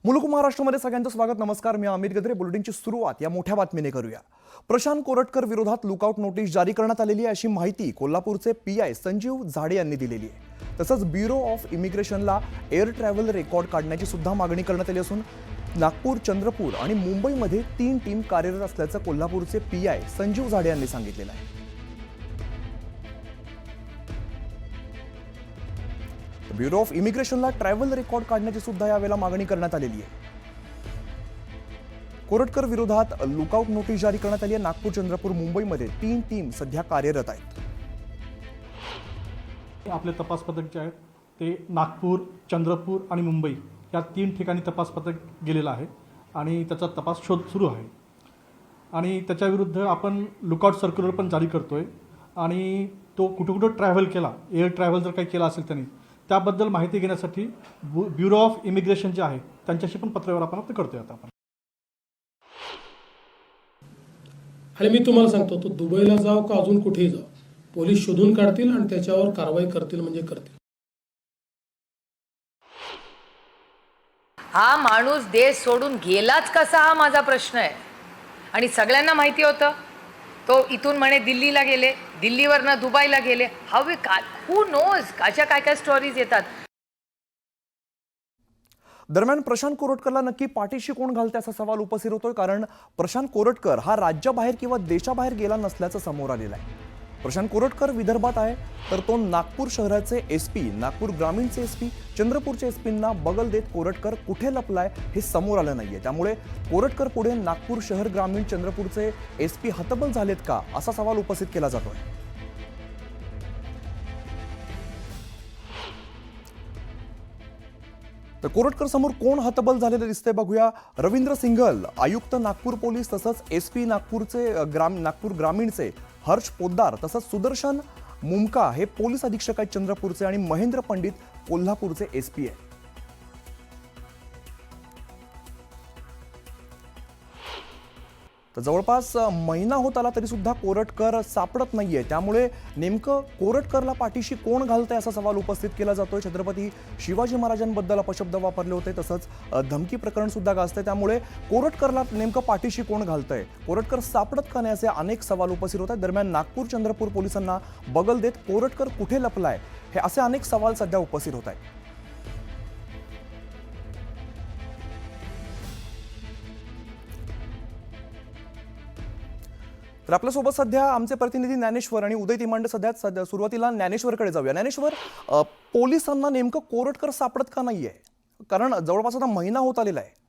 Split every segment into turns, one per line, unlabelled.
मुलुक महाराष्ट्रामध्ये सगळ्यांचं स्वागत। नमस्कार, मी अमित गद्रे। बुलेटिनची सुरुवात या मोठ्या बातमीने करूया। प्रशांत कोरटकर विरोधात लुकआउट नोटीस जारी करण्यात आलेली आहे अशी माहिती कोल्हापूरचे पीआय संजीव झाडे यांनी दिलेली आहे। तसंच ब्युरो ऑफ इमिग्रेशनला एअर ट्रॅव्हल रेकॉर्ड काढण्याची सुद्धा मागणी करण्यात आली असून नागपूर, चंद्रपूर आणि मुंबईमध्ये 3 टीम कार्यरत असल्याचं कोल्हापूरचे पीआय संजीव झाडे यांनी सांगितलेलं आहे। ब्युरो ऑफ इमिग्रेशनला ट्रॅव्हल रेकॉर्ड काढण्याची सुद्धा यावेळेला मागणी करण्यात आलेली आहे। कोरटकर विरोधात लुकआउट नोटीस जारी करण्यात आली आहे। नागपूर, चंद्रपूर, मुंबईमध्ये 3 टीम सध्या कार्यरत आहेत।
आपले तपास पथक जे आहेत ते नागपूर, चंद्रपूर आणि मुंबई या 3 ठिकाणी तपास पथक गेलेलं आहे आणि त्याचा तपास शोध सुरू आहे आणि त्याच्याविरुद्ध आपण लुकआउट सर्क्युलर पण जारी करतोय आणि तो कुठे ट्रॅव्हल केला, एअर ट्रॅव्हल जर काही केला असेल त्यांनी त्याबद्दल माहिती घेण्यासाठी ब्युरो ऑफ इमिग्रेशन जे आहे त्यांच्याशी पण पत्रव्यवहार आपण करतोय आता आपण।
आणि मी तुम्हाला सांगतो, तो दुबईला जाव का अजून कुठेही जाव, पोलीस शोधून काढतील आणि त्याच्यावर कारवाई करतील म्हणजे करतील।
हा माणूस देश सोडून गेलाच कसा हा माझा प्रश्न आहे। आणि सगळ्यांना माहिती होतं तो इथून म्हणे दिल्लीला गेले, दिल्लीवरनं दुबईला गेले। हू नोज कशा काय स्टोरीज येतात।
दरम्यान प्रशांत कोरटकरला नक्की पाठीशी कोण घालते असा सवाल उपस्थित होतोय, कारण प्रशांत कोरटकर हा राज्याबाहेर किंवा देशाबाहेर गेला नसल्याचं समोर आलेलं आहे। प्रशांत कोरटकर विदर्भात आहे तर तो नागपूर शहराचे एसपी, नागपूर ग्रामीणचे एसपी, चंद्रपूरचे एसपींना बगल देत कोरटकर कुठे लपलाय हे समोर आलं नाहीये। त्यामुळे कोरटकर पुढे नागपूर शहर, ग्रामीण, चंद्रपूरचे एसपी हतबल झालेत का असा सवाल उपस्थित केला जातोय। तर कोरटकर समोर कोण हतबल झालेले दिसते बघूया। रवींद्र सिंघल, आयुक्त नागपूर पोलीस, तसंच एसपी नागपूरचे नागपूर ग्रामीणचे हर्ष पोद्दार, तसंच सुदर्शन मुमका हे पोलीस अधीक्षक आहेत चंद्रपूरचे आणि महेंद्र पंडित कोल्हापूरचे एसपी आहेत। तर जवळपास महिना होत आला तरी सुद्धा कोरटकर सापडत नाहीये। त्यामुळे नेमकं कोरटकरला पाठीशी कोण घालतंय असा सवाल उपस्थित केला जातोय। छत्रपती शिवाजी महाराजांबद्दल अपशब्द वापरले होते, तसंच धमकी प्रकरण सुद्धा गाजतंय। त्यामुळे कोरटकरला नेमकं पाठीशी कोण घालतंय, कोरटकर सापडत का नाही असे अनेक सवाल उपस्थित होत आहेत। दरम्यान नागपूर, चंद्रपूर पोलिसांना बगल देत कोरटकर कुठे लपलाय हे असे अनेक सवाल सध्या उपस्थित होत आहेत। तर आपल्यासोबत सध्या आमचे प्रतिनिधी ज्ञानेश्वर आणि उदय तिमांडे सध्या सुरुवातीला ज्ञानेश्वरकडे जाऊया। ज्ञानेश्वर, पोलिसांना नेमकं कोरटकर सापडत का नाहीये, कारण जवळपास आता महिना होत आलेला आहे।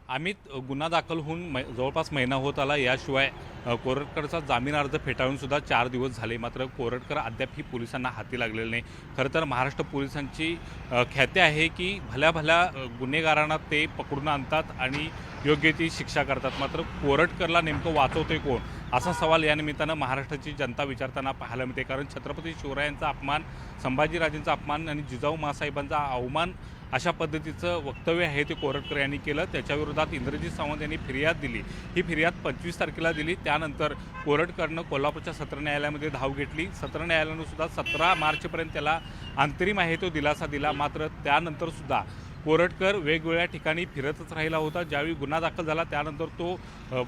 अमित, गुन्हा दाखल होऊन जवळपास महिना होत आला। याशिवाय कोरटकरचा जामीन अर्ज फेटाळून सुद्धा 4 दिवस झाले, मात्र कोरटकर अद्यापही पोलिसांना हाती लागलेले नाही। खरं तर महाराष्ट्र पोलिसांची ख्याती आहे की भल्या भल्या गुन्हेगारांना ते पकडून आणतात आणि योग्य ती शिक्षा करतात, मात्र कोरटकरला नेमकं वाचवतोय कोण असा सवाल या निमित्तानं महाराष्ट्राची जनता विचारताना पाहायला मिळते। कारण छत्रपती शिवरायांचा अपमान, संभाजीराजेंचा अपमान आणि जिजाऊ मासाहेबांचा अवमान अशा पद्धतीचं वक्तव्य आहे ते कोरटकर यांनी केलं। त्याच्याविरोधात इंद्रजित सावंत यांनी फिर्याद दिली। ही फिर्याद 25 तारखेला दिली। त्यानंतर कोरटकरनं कोल्हापूरच्या सत्र न्यायालयामध्ये धाव घेतली। सत्र न्यायालयानं सुद्धा 17 मार्चपर्यंत त्याला अंतरिम आहे तो दिलासा दिला। मात्र त्यानंतर सुद्धा कोरटकर वेगवेगळ्या ठिकाणी फिरतच राहिला होता। ज्यावेळी गुन्हा दाखल झाला त्यानंतर तो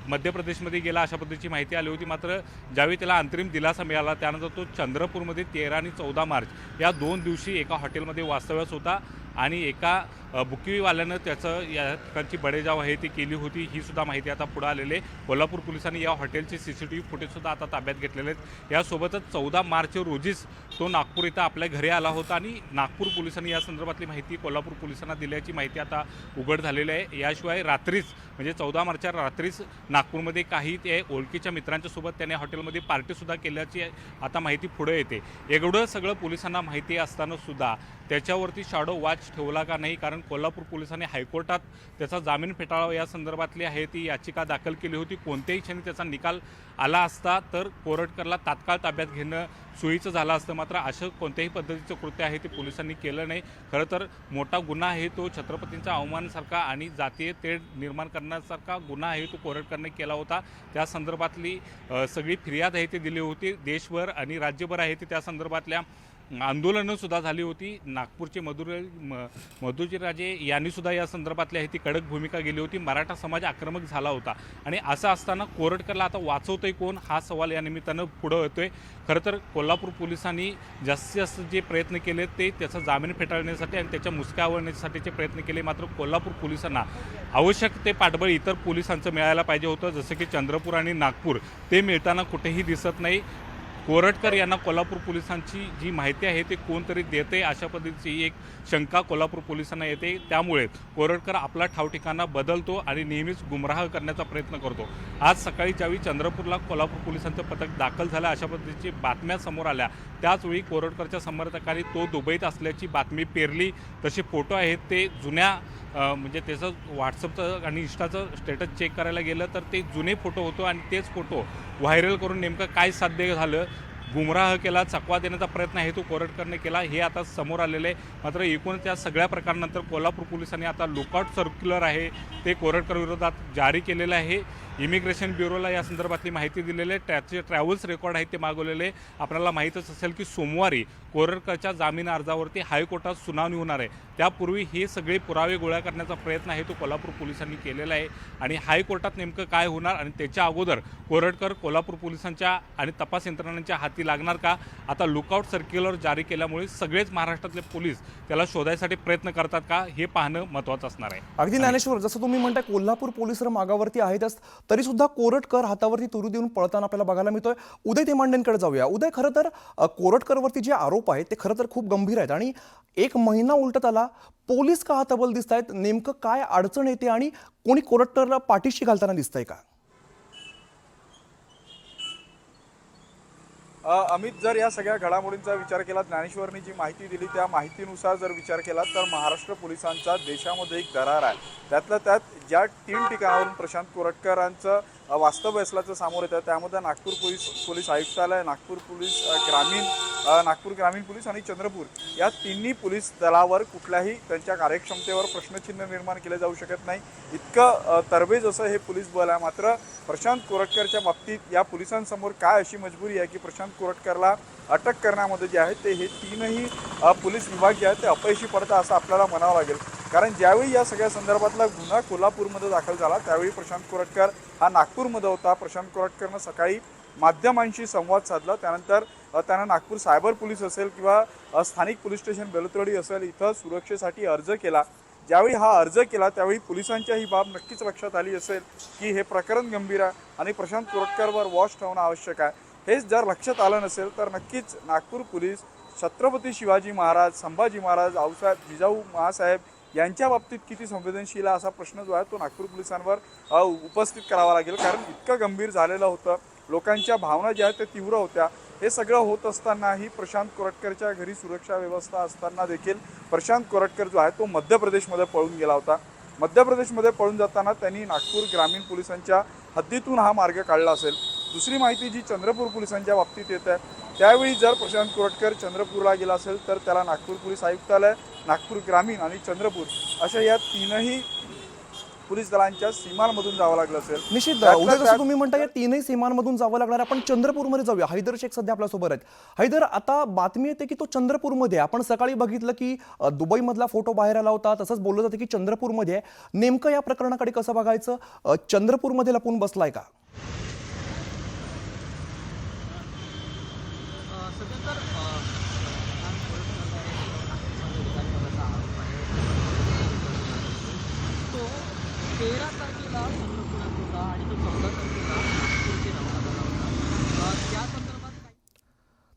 मध्य प्रदेशमध्ये गेला अशा पद्धतीची माहिती आली होती। मात्र ज्यावेळी त्याला अंतरिम दिलासा मिळाला त्यानंतर तो चंद्रपूरमध्ये 13 आणि 14 मार्च या 2 दिवशी एका हॉटेलमध्ये वास्तव्यास होता आणि एका बुकिंगवाल्यानं त्याचं या ठिकाणची बडेजाव आहे ती केली होती, ही सुद्धा माहिती आता पुढे आलेली आहे। कोल्हापूर पोलिसांनी या हॉटेलचे CCTV फुटेजसुद्धा आता ताब्यात घेतलेले आहेत। यासोबतच 14 मार्च रोजीच तो नागपूर इथं आपल्या घरी आला होता आणि नागपूर पोलिसांनी या संदर्भातली माहिती कोल्हापूर पोलिसांना दिल्याची माहिती आता उघड झालेली आहे। याशिवाय रात्रीच म्हणजे 14 मार्चच्या रात्रीच नागपूरमध्ये काही ते ओळखीच्या मित्रांच्या सोबत त्याने हॉटेलमध्ये पार्टीसुद्धा केल्याची आता माहिती पुढे येते। एवढं सगळं पोलिसांना माहिती असताना सुद्धा त्याच्यावरती शॅडो वॉच ठेवला का नाही, कारण कोल्हापूर पोलिसांनी हायकोर्टात त्याचा जामीन फेटाळावा या संदर्भातली आहे ती याचिका दाखल केली होती। कोणत्याही क्षणी त्याचा निकाल आला असता तर कोरटकरला तात्काळ ताब्यात घेणं सोयीचं झालं असतं, मात्र असं कोणत्याही पद्धतीचं कृत्य आहे ते पोलिसांनी केलं नाही। खरं तर मोठा गुन्हा आहे तो, छत्रपतींचा अवमानासारखा आणि जातीय तेढ निर्माण करण्यासारखा गुन्हा आहे तो कोरटकरने केला होता। त्या संदर्भातली सगळी फिर्याद आहे ती दिली होती। देशभर आणि राज्यभर आहे ती त्या संदर्भातल्या आंदोलनं सुद्धा झाली होती. नागपूरचे मधुजी राजे यांनी सुद्धा या संदर्भातली आहे ती कडक भूमिका गेली होती. मराठा समाज आक्रमक झाला होता आणि असं असताना कोरटकरला आता वाचवतोय कोण हा सवाल या निमित्तानं पुढं येतोय. खरं तर कोल्हापूर पोलिसांनी जास्तीत जास्त जे प्रयत्न केले ते त्याचा जामीन फेटाळण्यासाठी आणि त्याच्या मुसक्या आवळण्यासाठीचे प्रयत्न केले. मात्र कोल्हापूर पोलिसांना आवश्यक ते पाठबळ इतर पोलिसांचं मिळायला पाहिजे होतं, जसं की चंद्रपूर आणि नागपूर. ते मिळताना कुठेही दिसत नाही. कोरटकर यांना कोल्हापूर पोलिसांची जी माहिती आहे ते कोणतरी देते अशा पद्धतीची एक शंका कोल्हापूर पोलिसांना येते. त्यामुळे कोरटकर आपला ठावठिकाणा बदलतो आणि नेहमीच गुमराह करण्याचा प्रयत्न करतो. आज सकाळी ज्यावेळी चंद्रपूरला कोल्हापूर पोलिसांचं पथक दाखल झालं अशा पद्धतीची बातम्या समोर आल्या, त्याचवेळी कोरटकरच्या समर्थकांनी तो दुबईत असल्याची बातमी पेरली. तसे फोटो आहेत ते जुन्या म्हणजे त्याचं व्हॉट्सअपचं आणि इंस्टाचं स्टेटस चेक करायला गेलं तर ते जुने फोटो होतो आणि तेच फोटो व्हायरल करून नेमकं काय साध्य झालं, गुमराह केला, चकवा देण्याचा प्रयत्न आहे तो कोरटकरने केला हे आता समोर आलेलं आहे. मात्र एकूण त्या सगळ्या प्रकारानंतर कोल्हापूर पोलिसांनी आता लुकआउट सर्क्युलर आहे ते कोरटकर विरोधात जारी केलेलं आहे. इमिग्रेशन ब्युरोला या संदर्भातली माहिती दिलेली आहे. त्याचे ट्रॅव्हल्स रेकॉर्ड आहेत ते मागवलेले. आपल्याला माहीतच असेल की सोमवारी कोरटकरच्या जामीन अर्जावरती हायकोर्टात सुनावणी होणार आहे. त्यापूर्वी हे सगळे पुरावे गोळा करण्याचा प्रयत्न आहे तो कोल्हापूर पोलिसांनी केलेला आहे आणि हायकोर्टात नेमकं काय होणार आणि त्याच्या अगोदर कोरटकर कोल्हापूर पोलिसांच्या आणि तपास यंत्रणांच्या हाती लागणार का, आता लुकआउट सर्क्युलर जारी केल्यामुळे सगळेच महाराष्ट्रातले पोलीस त्याला शोधायसाठी प्रयत्न करतात का हे पाहणं महत्त्वाचं असणार आहे.
अगदी ज्ञानेश्वर, जसं तुम्ही म्हणताय कोल्हापूर पोलीस मागावरती आहेतच, तरी सुद्धा कोरटकर हातावरती तुरू देऊन पळताना आपल्याला बघायला मिळतोय. उदय तिमांडेंकडे जाऊया. उदय, खरं तर कोरटकरवरती जे आरोप आहेत ते खरं तर खूप गंभीर आहेत आणि 1 महिना उलटत आला, पोलीस का हाताबल दिसत आहेत, नेमकं काय अडचण येते आणि कोणी कोरटकरला पाठीशी घालताना दिसतंय का?
अमित, जर या सगळ्या घडामोडींचा विचार केला, ज्ञानेश्वरनी जी माहिती दिली त्या माहितीनुसार जर विचार केला तर महाराष्ट्र पोलिसांचा देशामध्ये एक दरार आहे. त्यातल्या त्यात ज्या 3 ठिकाणावरून प्रशांत कोरटकरांचं वास्तव्य असल्याचं समोर येतं त्यामध्ये नागपूर पोलीस आयुक्तालय, नागपूर ग्रामीण पोलीस आणि चंद्रपूर या तिन्ही पोलीस दलावर कुठल्याही त्यांच्या कार्यक्षमतेवर प्रश्नचिन्ह निर्माण केले जाऊ शकत नाही. इतकं तरबेज असं हे पोलीस बल आहे. मात्र प्रशांत कोरटकरच्या बाबतीत या पोलिसांसमोर काय अशी मजबुरी आहे की प्रशांत कोरटकरला अटक करण्यामध्ये जे आहे ते हे 3ही पोलीस विभाग जे आहेत ते अपयशी पडतात असं आपल्याला म्हणावं लागेल. कारण ज्यावेळी या सगळ्या संदर्भातला गुन्हा कोल्हापूरमध्ये दाखल झाला त्यावेळी प्रशांत कोरटकर हा नागपूरमध्ये होता. प्रशांत कोरटकरनं सकाळी माध्यमांशी संवाद साधला. त्यानंतर त्यानं नागपूर सायबर पोलीस असेल किंवा स्थानिक पोलीस स्टेशन बेलतरडी असेल इथं सुरक्षेसाठी अर्ज केला. ज्यावेळी हा अर्ज केला त्यावेळी पोलिसांच्या ही बाब नक्कीच लक्षात आली असेल की हे प्रकरण गंभीर आहे आणि प्रशांत कोरटकरवर वॉच ठेवणं आवश्यक आहे. हेच जर लक्षात आलं नसेल तर नक्कीच नागपूर पोलीस छत्रपती शिवाजी महाराज, संभाजी महाराज, आऊसाहेब जिजाऊ महासाहेब यांच्या बाबतीत किती संवेदनशील आहे असा प्रश्न जो आहे तो नागपूर पोलिसांवर उपस्थित करावा लागेल. कारण इतकं गंभीर झालेलं होतं, लोकांच्या भावना ज्या आहेत त्या तीव्र होत्या. हे सगळं होत असतानाही प्रशांत कोरटकरच्या घरी सुरक्षा व्यवस्था असताना देखील प्रशांत कोरटकर जो आहे तो मध्य प्रदेशमध्ये पळून गेला होता. मध्य प्रदेशमध्ये पळून जाताना त्यांनी नागपूर ग्रामीण पोलिसांच्या हद्दीतून हा मार्ग काढला असेल. दुसरी माहिती जी चंद्रपूर पोलिसांच्या बाबतीत येत आहे, त्यावेळी जर प्रशांत कोरटकर चंद्रपूरला गेला असेल तर त्याला नागपूर पोलीस आयुक्तालय, नागपूर ग्रामीण आणि चंद्रपूर अशा या 3ही पोलीस दलांच्या सीमांमधून जावं लागलं असेल.
निश्चित उद्या जसं तुम्ही म्हणता या 3ही सीमांमधून जावं लागणार. आपण चंद्रपूरमध्ये जाऊया. हैदर शेख सध्या आपल्यासोबत आहेत. हैदर, आता बातमी येते की तो चंद्रपूरमध्ये आहे. आपण सकाळी बघितलं की दुबईमधला फोटो बाहेर आला होता, तसंच बोललं जातं की चंद्रपूरमध्ये आहे. नेमकं या प्रकरणाकडे कसं बघायचं? चंद्रपूरमध्ये लपून बसलाय का?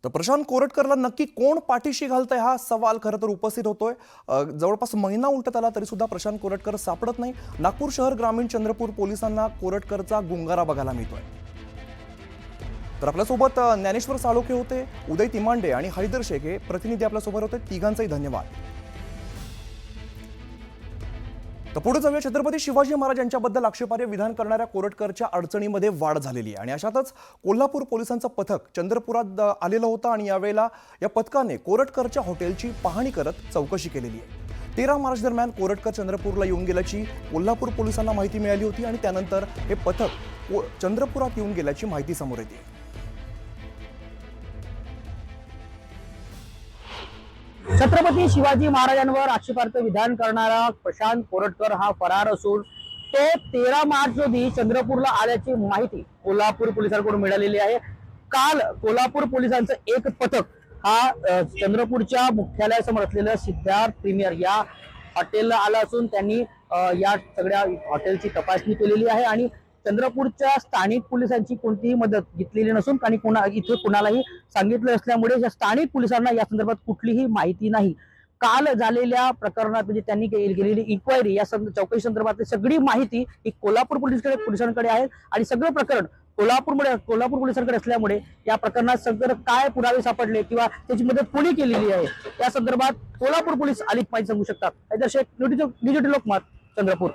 तर प्रशांत कोरटकरला नक्की कोण पाठीशी घालतंय हा सवाल खरं तर उपस्थित होतोय. जवळपास महिना उलटत आला तरी सुद्धा प्रशांत कोरटकर सापडत नाही. नागपूर शहर ग्रामीण चंद्रपूर पोलिसांना कोरटकरचा गुंगारा बघायला मिळतोय. तर आपल्यासोबत ज्ञानेश्वर साळोखे होते, उदय तिमांडे आणि हैदर शेख हे प्रतिनिधी आपल्यासोबत होते. तिघांचाही धन्यवाद. तर पुढे जाऊया. छत्रपती शिवाजी महाराज यांच्याबद्दल आक्षेपार्ह विधान करणाऱ्या कोरटकरच्या अडचणीमध्ये वाढ झालेली आहे आणि अशातच कोल्हापूर पोलिसांचं पथक चंद्रपुरात आलेलं होतं आणि यावेळेला या पथकाने कोरटकरच्या हॉटेलची पाहणी करत चौकशी केलेली आहे. 13 मार्च दरम्यान कोरटकर चंद्रपूरला येऊन गेल्याची कोल्हापूर पोलिसांना माहिती मिळाली होती आणि त्यानंतर हे पथक चंद्रपुरात येऊन गेल्याची माहिती समोर येते.
छत्रपती शिवाजी महाराजांवर आक्षेपार्ह विधान करणारा प्रशांत कोरटकर हा फरार असून तो 13 मार्च रोजी चंद्रपूरला आल्याची माहिती कोल्हापूर पोलिसांकडून मिळालेली आहे. काल कोल्हापूर पोलिसांचं एक पथक हा चंद्रपूरच्या मुख्यालयासमोर असलेलं सिद्धार्थ प्रीमियर या हॉटेलला आला असून त्यांनी या सगळ्या हॉटेलची तपासणी केलेली आहे आणि चंद्रपूरच्या स्थानिक पोलिसांची कोणतीही मदत घेतलेली नसून आणि इथे कुणालाही सांगितलं असल्यामुळे या स्थानिक पोलिसांना या संदर्भात कुठलीही माहिती नाही. काल झालेल्या प्रकरणात म्हणजे त्यांनी केलेली इन्क्वायरी या चौकशी संदर्भातली सगळी माहिती ही कोल्हापूर पोलिसांकडे आहे आणि सगळं प्रकरण कोल्हापूर पोलिसांकडे असल्यामुळे या प्रकरणात सगळं काय पुरावे सापडले किंवा त्याची मदत कोणी केलेली आहे या संदर्भात कोल्हापूर पोलीस अधिक माहिती सांगू शकतात. डिजिटल लोकमत चंद्रपूर.